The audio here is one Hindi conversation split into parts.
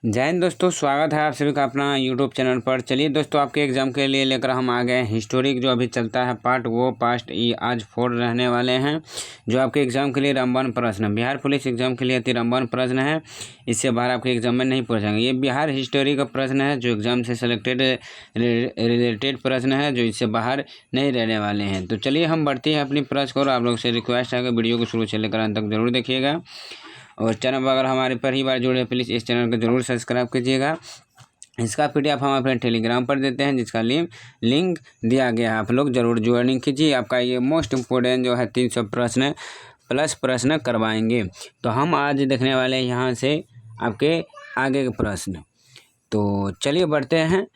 जय हिंद दोस्तों, स्वागत है आप सभी का अपना यूट्यूब चैनल पर। चलिए दोस्तों, आपके एग्जाम के लिए लेकर हम आ गए हिस्टोरिक जो अभी चलता है पार्ट, वो पास्ट आज 4 रहने वाले हैं। जो आपके एग्जाम के लिए रामबन प्रश्न, बिहार पुलिस एग्जाम के लिए अति रामबन प्रश्न है। इससे बाहर आपके एग्जाम में नहीं पूछेंगे। ये बिहार हिस्टोरी का प्रश्न है जो एग्जाम से सिलेक्टेड रिलेटेड प्रश्न है, जो इससे बाहर नहीं रहने वाले हैं। तो चलिए हम बढ़ते हैं अपनी प्रश्न को, और आप लोग से रिक्वेस्ट है कि वीडियो को शुरू से लेकर अंत तक जरूर देखिएगा। और चैनल पर अगर हमारे पहली बार जुड़े हैं, प्लीज़ इस चैनल को जरूर सब्सक्राइब कीजिएगा। इसका PDF हम अपने टेलीग्राम पर देते हैं, जिसका लिंक दिया गया है। आप लोग जरूर ज्वाइनिंग कीजिए। आपका ये मोस्ट इम्पोर्टेंट जो है 300 प्रश्न प्लस प्रश्न करवाएंगे। तो हम आज देखने वाले हैं यहाँ से आपके आगे के प्रश्न। तो चलिए बढ़ते हैं।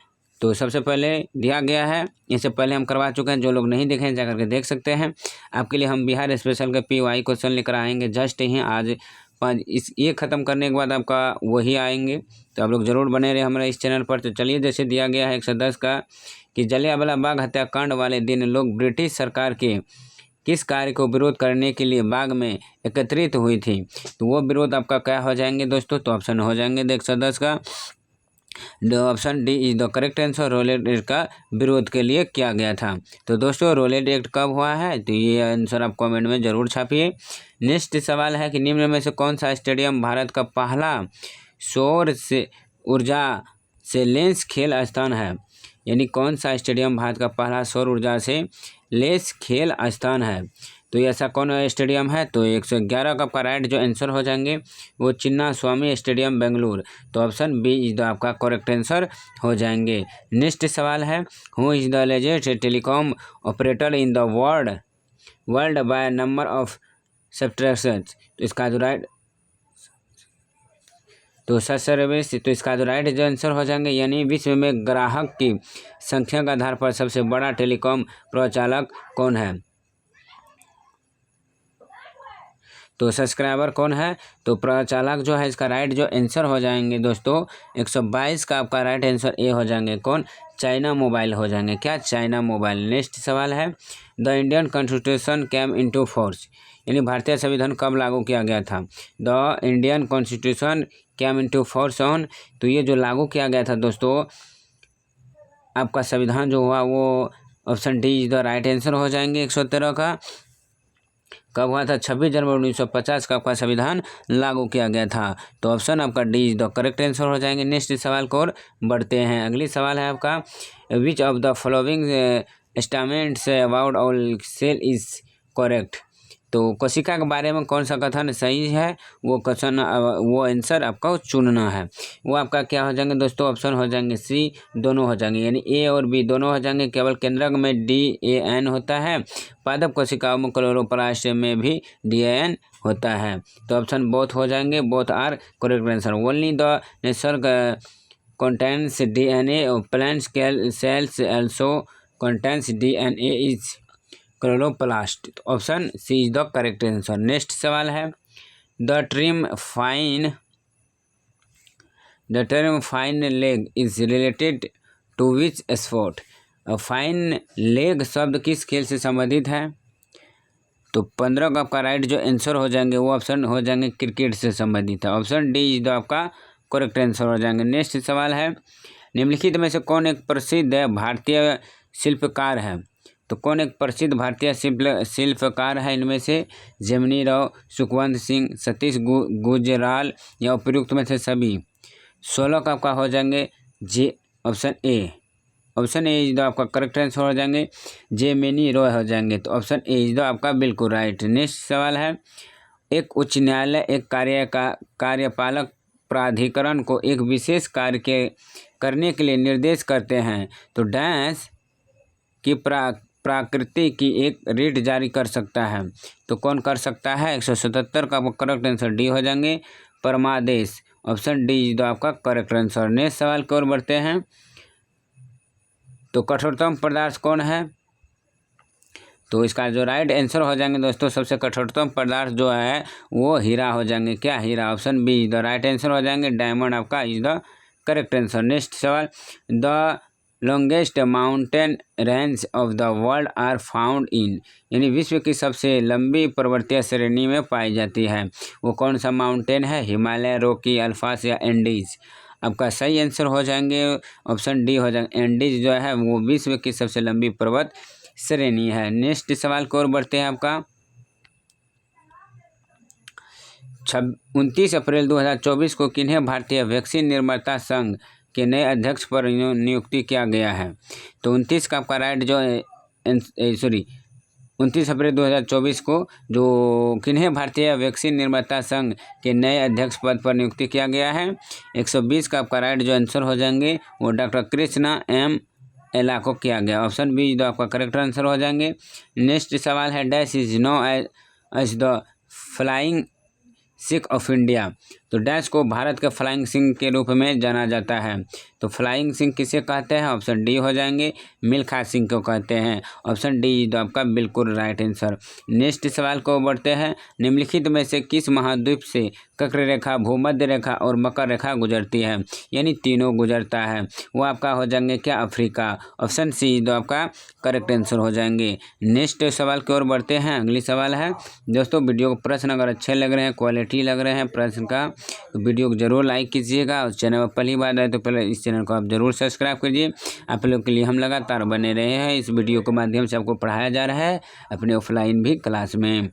तो सबसे पहले दिया गया है, इससे पहले हम करवा चुके हैं। जो लोग नहीं देखे हैं जा करके देख सकते हैं। आपके लिए हम बिहार स्पेशल के PY क्वेश्चन लेकर आएंगे जस्ट ही आज 5। ये ख़त्म करने के बाद आपका वही आएंगे। तो आप लोग ज़रूर बने रहे हमारे इस चैनल पर। तो चलिए, जैसे दिया गया है 110 का कि जलियांवाला बाग हत्याकांड वाले दिन लोग ब्रिटिश सरकार के किस कार्य को विरोध करने के लिए बाग में एकत्रित हुई थी। तो वो विरोध आपका क्या हो जाएंगे दोस्तों? तो ऑप्शन हो जाएंगे 110 का option D is the correct answer. Rowlatt Act का विरोध के लिए किया गया था। तो दोस्तों, रोलेट एक्ट कब हुआ है? तो ये आंसर आप कमेंट में जरूर छापिए। नेक्स्ट सवाल है कि निम्न में से कौन सा स्टेडियम भारत का पहला सौर से ऊर्जा से लेस खेल स्थान है? यानी कौन सा स्टेडियम भारत का पहला सौर ऊर्जा से लेस खेल स्थान है? तो ऐसा कौन स्टेडियम है? तो 111 का आपका राइट जो आंसर हो जाएंगे वो चिन्ना स्वामी स्टेडियम बेंगलुरु। तो ऑप्शन बी इज द आपका करेक्ट आंसर हो जाएंगे। नेक्स्ट सवाल है, who is the largest telecom operator in the world by number of subscribers? तो इसका जो राइट तो सर्विस, तो इसका जो राइट जो आंसर हो जाएंगे, यानी विश्व में ग्राहक की संख्या के आधार पर सबसे बड़ा टेलीकॉम प्रचालक कौन है? तो सब्सक्राइबर कौन है? तो प्रचालक जो है, इसका राइट जो आंसर हो जाएंगे दोस्तों 122 का आपका राइट आंसर ए हो जाएंगे। कौन? चाइना मोबाइल हो जाएंगे। क्या? China mobile. नेक्स्ट सवाल है, the Indian constitution came into force? यानी भारतीय संविधान कब लागू किया गया था? The Indian constitution came into force on, तो ये जो लागू किया गया था दोस्तों, आपका संविधान जो हुआ वो option D is the right answer हो जाएंगे 113 का। कब हुआ था? 26 जनवरी 1950 का आपका संविधान लागू किया गया था। तो ऑप्शन आपका D is the correct answer हो जाएंगे। नेक्स्ट सवाल को और बढ़ते हैं। अगली सवाल है आपका, which of the following statements about all cell is correct? तो कोशिका के बारे में कौन सा कथन सही है? वो क्वेश्चन वो आंसर आपका चुनना है। वो आपका क्या हो जाएंगे दोस्तों? ऑप्शन हो जाएंगे सी, दोनों हो जाएंगे, यानी ए और बी दोनों हो जाएंगे। केवल केंद्रक में DAN होता है, पादप कोशिकाओं में क्लोरोप्लास्ट में भी DAN होता है। तो ऑप्शन बोथ हो जाएंगे, both are correct answer. Only the nature contains DNA of plant cells also contains DNA is chloroplast. Option C is the correct answer. Next सवाल है, the term fine leg is related to which sport? Fine leg शब्द किस खेल से संबंधित है? तो 15 का आपका राइट जो आंसर हो जाएंगे वो ऑप्शन हो जाएंगे क्रिकेट से संबंधित है। ऑप्शन डी इज द आपका करेक्ट आंसर हो जाएंगे। नेक्स्ट सवाल है, निम्नलिखित में से कौन एक प्रसिद्ध भारतीय शिल्पकार है? तो कौन एक प्रसिद्ध भारतीय शिल्पकार है? इनमें से जैमिनी राव, सुखवंत सिंह, सतीश गुजराल या उपयुक्त में से सभी? 16 का आपका हो जाएंगे जे option A. Option A is the आपका करेक्ट आंसर हो जाएंगे, जैमिनी रॉय हो जाएंगे। तो ऑप्शन ए इज द आपका बिल्कुल राइट। नेक्स्ट सवाल है, एक उच्च न्यायालय एक कार्यपालक प्राधिकरण को एक विशेष कार्य करने के लिए निर्देश करते हैं तो डैश की प्रकृति की एक रिट जारी कर सकता है? तो कौन कर सकता है? 177 का आपका करेक्ट आंसर डी हो जाएंगे, परमादेश। ऑप्शन डी इज द आपका करेक्ट आंसर। नेक्स्ट सवाल की ओर बढ़ते हैं। तो कठोरतम पदार्थ कौन है? तो इसका जो राइट आंसर हो जाएंगे दोस्तों, सबसे कठोरतम पदार्थ जो है वो हीरा हो जाएंगे। क्या? हीरा। Option B is the right answer हो जाएंगे, डायमंड आपका is the correct answer. Next सवाल, the longest mountain range of the world are found in? यानी विश्व की सबसे लंबी पर्वतीय श्रेणी में पाई जाती है, वो कौन सा माउंटेन है? हिमालय, रॉकी, अल्पास या एंडीज? आपका सही आंसर हो जाएंगे ऑप्शन डी हो जाएंगे। एंडीज जो है वो विश्व की सबसे लंबी पर्वत श्रेणी है। नेक्स्ट सवाल की ओर बढ़ते हैं। आपका 29 अप्रैल 2024 को किन्हें भारतीय वैक्सीन निर्माता संघ के नए अध्यक्ष पर नियुक्ति किया गया है? तो 29 का आपका राइट जो 29 अप्रैल 2024 को जो किन्हें भारतीय वैक्सीन निर्माता संघ के नए अध्यक्ष पद पर नियुक्ति किया गया है? 120 का आपका राइट जो आंसर हो जाएंगे वो डॉक्टर कृष्णा एम एला को किया गया। ऑप्शन बी जो आपका करेक्ट आंसर हो जाएंगे। नेक्स्ट सवाल है dash is known as the flying Sikh of India. तो डैश को भारत के फ्लाइंग सिंह के रूप में जाना जाता है। तो फ्लाइंग सिंह किसे कहते हैं? ऑप्शन डी हो जाएंगे मिल्खा सिंह को कहते हैं। ऑप्शन डी तो आपका बिल्कुल राइट आंसर। नेक्स्ट सवाल को बढ़ते हैं। निम्नलिखित में से किस महाद्वीप से कक्र रेखा, भूमध्य रेखा और मकर रेखा गुजरती है? यानी तीनों गुजरता है। वो आपका हो जाएंगे क्या? अफ्रीका। ऑप्शन सी तो आपका करेक्ट आंसर हो जाएंगे। नेक्स्ट सवाल की ओर बढ़ते हैं। अगली सवाल है दोस्तों, वीडियो को प्रश्न अगर अच्छे लग रहे हैं, क्वालिटी लग रहे हैं प्रश्न का, तो वीडियो को जरूर लाइक कीजिएगा। और चैनल पर पहली बार आए तो पहले इस चैनल को आप जरूर सब्सक्राइब कीजिए। आप लोग के लिए हम लगातार बने रहे हैं। इस वीडियो के माध्यम से आपको पढ़ाया जा रहा है अपने ऑफलाइन भी क्लास में।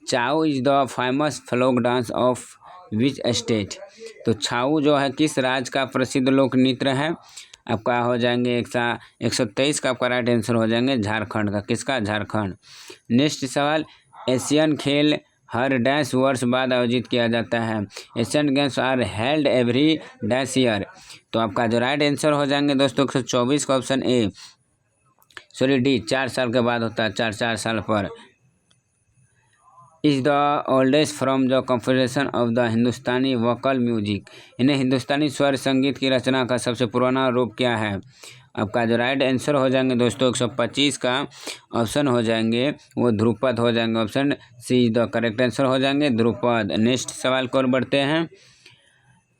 Chhau is the famous folk dance of which state? तो छाऊ जो है किस राज्य का प्रसिद्ध लोक नृत्य है? आपका हो जाएंगे 123 का आपका राइट आंसर हो जाएंगे झारखंड का। किसका? झारखंड। नेक्स्ट सवाल, एशियन खेल हर डैश वर्ष बाद आयोजित किया जाता है? Asian Games are held every dash year. तो आपका जो राइट आंसर हो जाएंगे दोस्तों 124 का ऑप्शन डी 4 साल के बाद होता है, 4 साल पर। Is the oldest from the confederation of the Hindustani vocal music. इन्हें हिंदुस्तानी स्वर संगीत की रचना का सबसे पुराना रूप क्या है? आपका जो राइट आंसर हो जाएंगे दोस्तों 125 का ऑप्शन हो जाएंगे वो ध्रुपद हो जाएंगे। Option see the correct answer हो जाएंगे ध्रुपद। नेक्स्ट सवाल को बढ़ते हैं।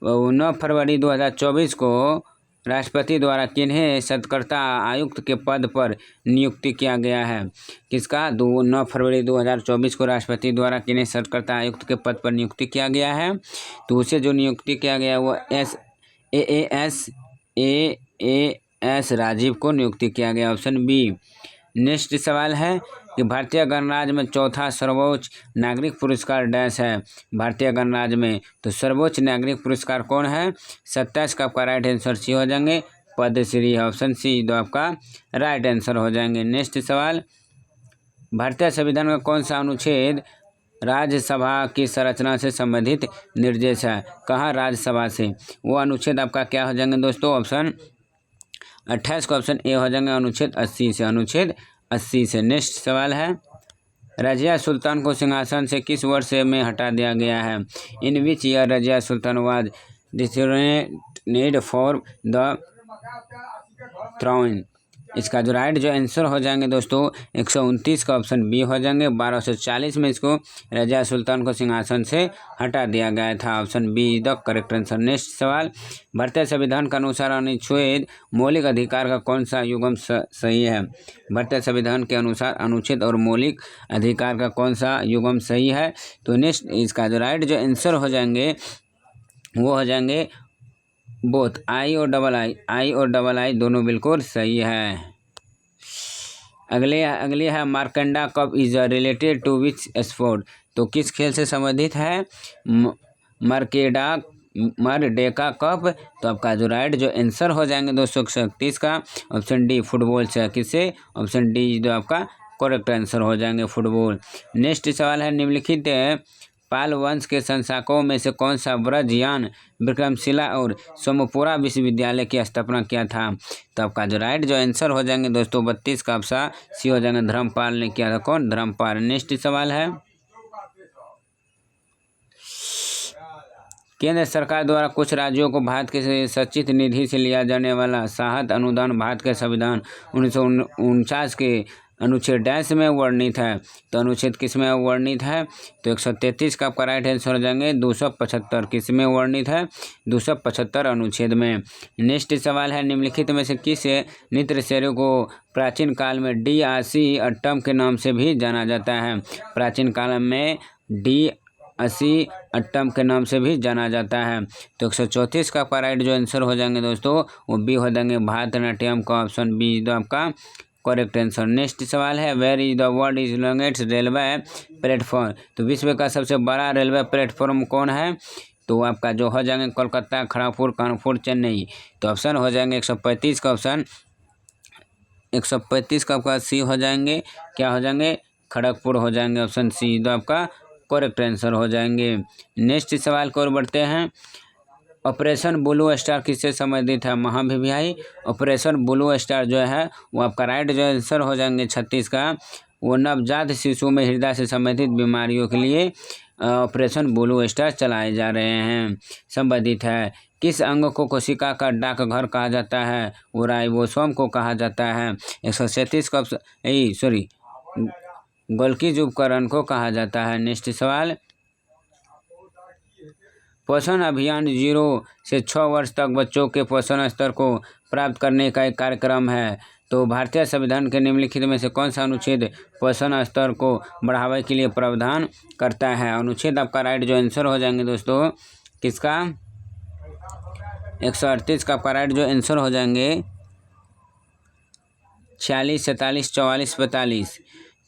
9 फरवरी 2024 को राष्ट्रपति द्वारा किन्हें सत्कर्ता आयुक्त के पद पर नियुक्ति किया गया है? किसका? 9 फरवरी 2024 को राष्ट्रपति द्वारा किन्हें सत्कर्ता आयुक्त के पद पर नियुक्ति किया गया है? तो उसे जो नियुक्ति किया गया वो एएएस राजीव को नियुक्ति किया गया। Option B. नेक्स्ट सवाल है कि भारतीय गणराज्य में चौथा सर्वोच्च नागरिक पुरस्कार डैश है? भारतीय गणराज्य में तो सर्वोच्च नागरिक पुरस्कार कौन है? 27 का आपका राइट आंसर सी हो जाएंगे पद्मश्री है। ऑप्शन सी तो आपका राइट आंसर हो जाएंगे। नेक्स्ट सवाल, भारतीय संविधान का कौन सा अनुच्छेद राज्यसभा की संरचना से संबंधित निर्देश है? कहाँ राज्यसभा से? वो अनुच्छेद आपका क्या हो जाएंगे दोस्तों? ऑप्शन 28 का ऑप्शन ए हो जाएंगे अनुच्छेद 80 से। अनुच्छेद 80 से। नेक्स्ट सवाल है, रजिया सुल्तान को सिंहासन से किस वर्ष में हटा दिया गया है? In which year Razia Sultan was dethroned for the throne? इसका जो राइट जो आंसर हो जाएंगे दोस्तों 129 का ऑप्शन बी हो जाएंगे। 1240 में इसको रजिया सुल्तान को सिंहासन से हटा दिया गया था। Option be the correct answer. Next सवाल, भारतीय संविधान के अनुसार अनुच्छेद मौलिक अधिकार का कौन सा युग्म सही है? भारतीय संविधान के अनुसार अनुच्छेद और मौलिक अधिकार का कौन सा युग्म सही है? तो नेक्स्ट इसका जो राइट जो आंसर हो जाएंगे वो हो जाएंगे बोथ आई और डबल आई दोनों बिल्कुल सही है। अगले है Markanda cup is related to which sport? तो किस खेल से संबंधित है मरडेका कप? तो आपका जो राइट जो आंसर हो जाएंगे 231 का ऑप्शन डी फुटबॉल से। किससे? ऑप्शन डी जो आपका करेक्ट आंसर हो जाएंगे फुटबॉल। नेक्स्ट सवाल है, निम्नलिखित पाल वंश के संस्थापकों में से कौन सा ब्रजयान विक्रमशिला और सोमपुरा विश्वविद्यालय की स्थापना किया था? तो आपका जो राइट जो आंसर हो जाएंगे दोस्तों 32 का ऑप्शन सी हो जाएंगे धर्मपाल ने किया था। कौन? धर्मपाल। नेक्स्ट सवाल है, केंद्र सरकार द्वारा कुछ राज्यों को भारत के संचित निधि से लिया जाने वाला साहत अनुदान भारत के संविधान 1949 के अनुच्छेद डैश में वर्णित है? तो अनुच्छेद किस में वर्णित है? तो 133 का आपका राइट आंसर हो जाएंगे 275। किस में वर्णित है? 275 अनुच्छेद में। नेक्स्ट सवाल है, निम्नलिखित में से किस नृत्य शैली को प्राचीन काल में DRC अट्टम के नाम से भी जाना जाता है? प्राचीन काल में अस्सी अट्टम के नाम से भी जाना जाता है। तो 134 का आपका राइट जो आंसर हो जाएंगे दोस्तों वो बी हो जाएंगे भरतनाट्यम का, ऑप्शन बी जो आपका करेक्ट आंसर। नेक्स्ट सवाल है where is the world is longest railway platform. तो विश्व का सबसे बड़ा रेलवे प्लेटफॉर्म कौन है? तो आपका जो हो जाएंगे कोलकाता, खड़गपुर, कानपुर, चेन्नई। तो ऑप्शन हो जाएंगे 135 का, ऑप्शन 135 का आपका सी हो जाएंगे, क्या हो जाएंगे? खड़गपुर हो जाएंगे, ऑप्शन सी तो आपका करेक्ट आंसर हो जाएंगे। नेक्स्ट सवाल को और बढ़ते हैं। ऑपरेशन ब्लू स्टार किससे संबंधित है? महाभियाई। ऑपरेशन ब्लू स्टार जो है वो आपका राइट जो आंसर हो जाएंगे 36 का, वो नवजात शिशु में हृदय से संबंधित बीमारियों के लिए ऑपरेशन ब्लू स्टार चलाए जा रहे हैं, संबंधित है। किस अंग को कोशिका का डाकघर कहा जाता है? वो राइबोसोम को कहा जाता है। 137 का ऑप्शन गोल्गी उपकरण को कहा जाता है। नेक्स्ट सवाल, पोषण अभियान 0 से 6 वर्ष तक बच्चों के पोषण स्तर को प्राप्त करने का एक कार्यक्रम है। तो भारतीय संविधान के निम्नलिखित में से कौन सा अनुच्छेद पोषण स्तर को बढ़ावे के लिए प्रावधान करता है? अनुच्छेद आपका राइट जो आंसर हो जाएंगे दोस्तों किसका? 138 का आपका राइट जो आंसर हो जाएंगे 46, 47, 44, 45।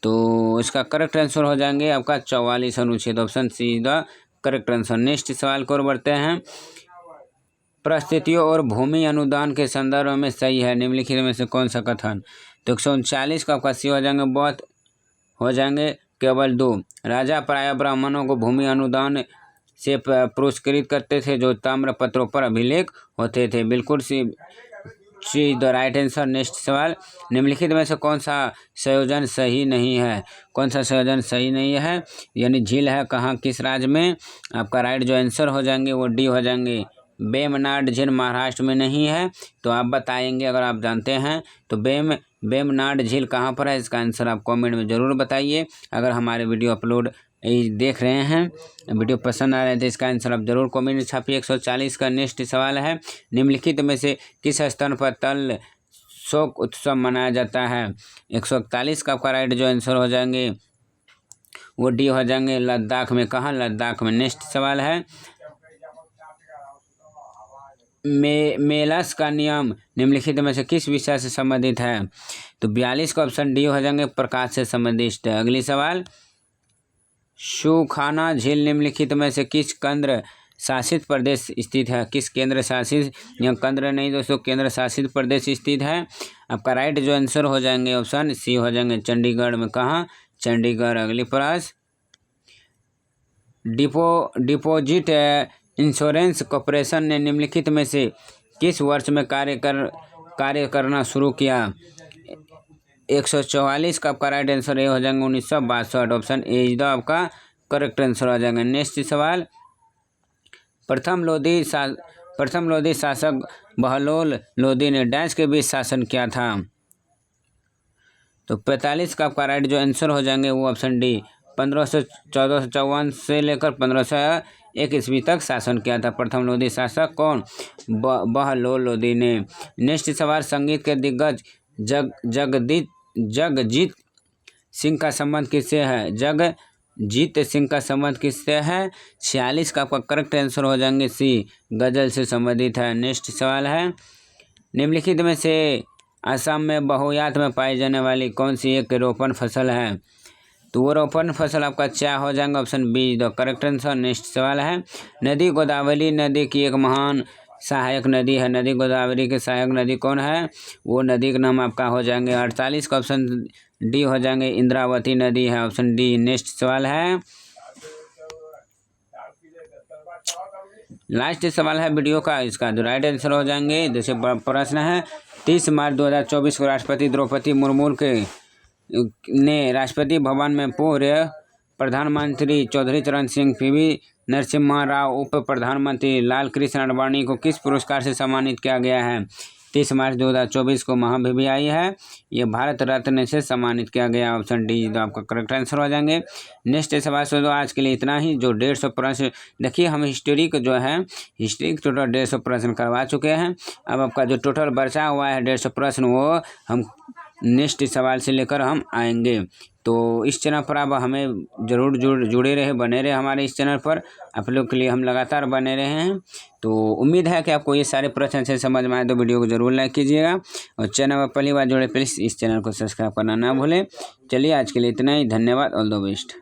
तो इसका करेक्ट आंसर हो जाएंगे आपका 44 अनुच्छेद, option see the correct answer. Next सवाल को बढ़ते हैं। परिस्थितियों और भूमि अनुदान के संदर्भ में सही है निम्नलिखित में से कौन सा कथन? तो 139 का आपका सी हो जाएंगे, बहुत हो जाएंगे केवल 2। राजा प्राय ब्राह्मणों को भूमि अनुदान से पुरस्कृत करते थे जो ताम्र पत्रों पर अभिलेख होते थे, बिल्कुल see the right answer. Next सवाल, निम्नलिखित में से कौन सा संयोजन सही नहीं है? कौन सा संयोजन सही नहीं है? यानी झील है कहाँ, किस राज्य में? आपका राइट जो आंसर हो जाएंगे वो डी हो जाएंगे, वेमनाड झील महाराष्ट्र में नहीं है। तो आप बताएंगे अगर आप जानते हैं तो वेमनाड झील कहाँ पर है, इसका आंसर आप कमेंट में ज़रूर बताइए। अगर हमारे वीडियो अपलोड देख रहे हैं, वीडियो पसंद आ रहे हैं तो इसका आंसर आप जरूर कमेंट में छापिए। 140 का नेक्स्ट सवाल है। निम्नलिखित में से किस स्थान पर तल शोक उत्सव मनाया जाता है? 141 का आपका राइट जो आंसर हो जाएंगे वो डी हो जाएंगे, लद्दाख में। कहाँ? लद्दाख में। नेक्स्ट सवाल है। मेलस का नियम निम्नलिखित में से किस विषय से संबंधित है? तो 42 का ऑप्शन डी हो जाएंगे, प्रकाश से संबंधित है। अगली सवाल, सुखाना झील निम्नलिखित में से किस केंद्र शासित प्रदेश स्थित है? किस केंद्र शासित, या केंद्र नहीं दोस्तों, केंद्र शासित प्रदेश स्थित है? आपका राइट जो आंसर हो जाएंगे ऑप्शन सी हो जाएंगे, चंडीगढ़ में। कहाँ? चंडीगढ़। अगली प्रश्न, डिपॉजिट इंश्योरेंस कॉर्पोरेशन ने निम्नलिखित में से किस वर्ष में कार्य करना शुरू किया? 144 का आपका राइट आंसर ये हो जाएंगे 1962, ऑप्शन ए इज द आपका करेक्ट आंसर हो जाएगा। नेक्स्ट सवाल, प्रथम लोधी शासक बहलोल लोधी ने डैश के बीच शासन किया था? तो 45 का आपका राइट जो आंसर हो जाएंगे वो ऑप्शन डी, 1454 से लेकर 1501 ईस्वी तक शासन किया था प्रथम लोधी शासक कौन? बहलोल लोधी ने। नेक्स्ट सवाल, संगीत के दिग्गज जगजीत सिंह का संबंध किससे है? जगजीत सिंह का संबंध किससे है? 46 का आपका करेक्ट आंसर हो जाएंगे सी, गजल से संबंधित है। नेक्स्ट सवाल है। निम्नलिखित में से असम में बहुयात में पाई जाने वाली कौन सी एक रोपण फसल है? तो वो रोपण फसल आपका क्या हो जाएगा? Option be the correct answer. Next सवाल है। नदी गोदावरी नदी की एक महान सहायक नदी है, नदी गोदावरी की सहायक नदी कौन है? वो नदी का नाम आपका हो जाएंगे 48 का ऑप्शन डी हो जाएंगे, इंद्रावती नदी है, ऑप्शन डी। नेक्स्ट सवाल है, लास्ट सवाल है वीडियो का, इसका जो राइट आंसर हो जाएंगे। जैसे प्रश्न है, 30 मार्च 2024 को राष्ट्रपति द्रौपदी मुर्मू ने राष्ट्रपति भवन में पूर्व प्रधानमंत्री चौधरी चरण सिंह, पीवी नरसिम्हा राव, उप प्रधानमंत्री लाल कृष्ण आडवाणी को किस पुरस्कार से सम्मानित किया गया है? 30 मार्च 2024 को महाभियाई है, ये भारत रत्न से सम्मानित किया गया, ऑप्शन डी तो आपका करेक्ट आंसर हो जाएंगे। नेक्स्ट सवाल से आज के लिए इतना ही। जो 150 प्रश्न, देखिए हम हिस्ट्री का जो है हिस्ट्री टोटल 150 प्रश्न करवा चुके हैं। अब आपका जो टोटल बचा हुआ है 150 प्रश्न वो हम नेक्स्ट सवाल से लेकर हम आएंगे। तो इस चैनल पर आप हमें ज़रूर जुड़े रहे, बने रहे हमारे इस चैनल पर। आप लोग के लिए हम लगातार बने रहे हैं। तो उम्मीद है कि आपको ये सारे प्रश्न अच्छे समझ में आए, तो वीडियो को ज़रूर लाइक कीजिएगा और चैनल पर पहली बार जुड़े प्लीज़ इस चैनल को सब्सक्राइब करना ना भूलें। चलिए आज के लिए इतना ही, धन्यवाद, ऑल द बेस्ट।